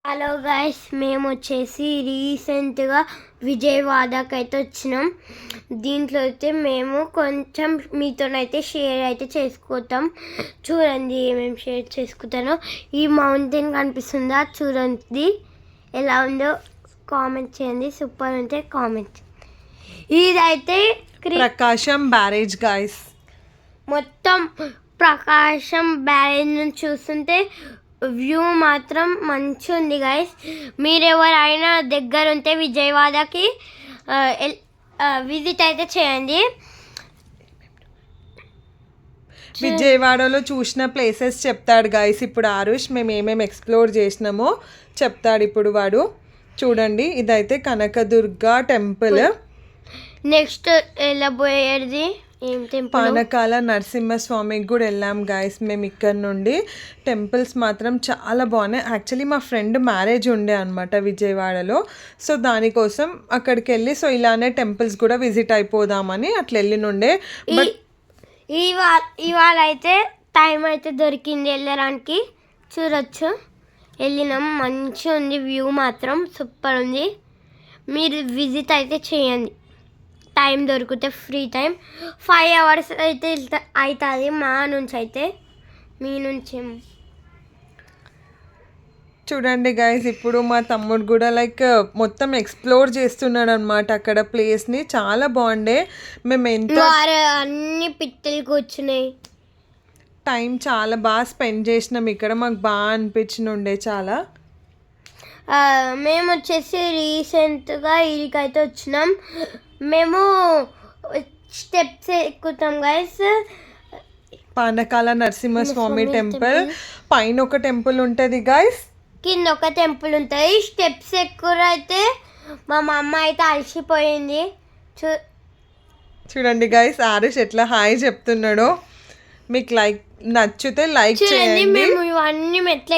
Hello guys, మేము వచ్చేసి రీసెంట్గా విజయవాడకి అయితే వచ్చినాం. దీంట్లో అయితే మేము కొంచెం మీతోనైతే షేర్ అయితే చేసుకుంటాం. చూడండి ఏమేమి షేర్ చేసుకుంటానో. ఈ మౌంటైన్ కనిపిస్తుందా, చూడండి ఎలా ఉందో కామెంట్ చేయండి. సూపర్ ఉంటే కామెంట్. ఇదైతే ప్రకాశం బ్యారేజ్ గైస్. మొత్తం ప్రకాశం బ్యారేజ్ నుంచి చూస్తుంటే వ్యూ మాత్రం మంచిగా ఉంది గైస్. మీరు ఎవరైనా దగ్గర ఉంటే విజయవాడకి విజిట్ అయితే చేయండి. విజయవాడలో చూసిన ప్లేసెస్ చెప్తాడు గైస్ ఇప్పుడు ఆరుష్. మేము ఏమేమి ఎక్స్ప్లోర్ చేసినామో చెప్తాడు ఇప్పుడు వాడు. చూడండి, ఇదైతే కనకదుర్గ టెంపుల్. నెక్స్ట్ వెళ్ళబోయేది ఏం టెంపుల్? పానకాల నరసింహస్వామికి కూడా వెళ్ళాం గైస్ మేము ఇక్కడ నుండి. టెంపుల్స్ మాత్రం చాలా బాగున్నాయి. యాక్చువల్లీ మా ఫ్రెండ్ మ్యారేజ్ ఉండే అనమాట విజయవాడలో. సో దానికోసం అక్కడికి వెళ్ళి సో ఇలానే టెంపుల్స్ కూడా విజిట్ అయిపోదామని అట్లా వెళ్ళినుండే. బట్ ఇవాళ అయితే టైం అయితే దొరికింది వెళ్ళడానికి. చూడొచ్చు, వెళ్ళినాం. మంచిగా ఉంది, వ్యూ మాత్రం సూపర్ ఉంది. మీరు విజిట్ అయితే చేయండి టైం దొరికితే. ఫ్రీ టైం 5 hours అయితే అవుతుంది మా నుంచి అయితే. మీ నుంచి చూడండి గైస్, ఇప్పుడు మా తమ్ముడు కూడా లైక్ మొత్తం ఎక్స్ప్లోర్ చేస్తున్నాడు అనమాట అక్కడ ప్లేస్ని. చాలా బాగుండే. మేము ఎంతో అన్ని పిట్టలు కూర్చున్నాయి. టైం చాలా బాగా స్పెండ్ చేసినాం ఇక్కడ. మాకు బాగా అనిపించినుండే చాలా. మేము వచ్చేసి రీసెంట్గా ఇదికైతే వచ్చినాం. మేము స్టెప్స్ ఎక్కుతాం గైస్. పానకాల నరసింహస్వామి టెంపుల్ పైన ఒక టెంపుల్ ఉంటుంది గైస్, కింద ఒక టెంపుల్ ఉంటుంది. స్టెప్స్ ఎక్కువ అయితే మా అమ్మ అయితే అలసిపోయింది. చూడండి గైస్ ఆరుష్ ఎట్లా హాయ్ చెప్తున్నాడో. మీకు నచ్చితే లైక్ చేయండి. మేము ఇవన్నీ మెట్ల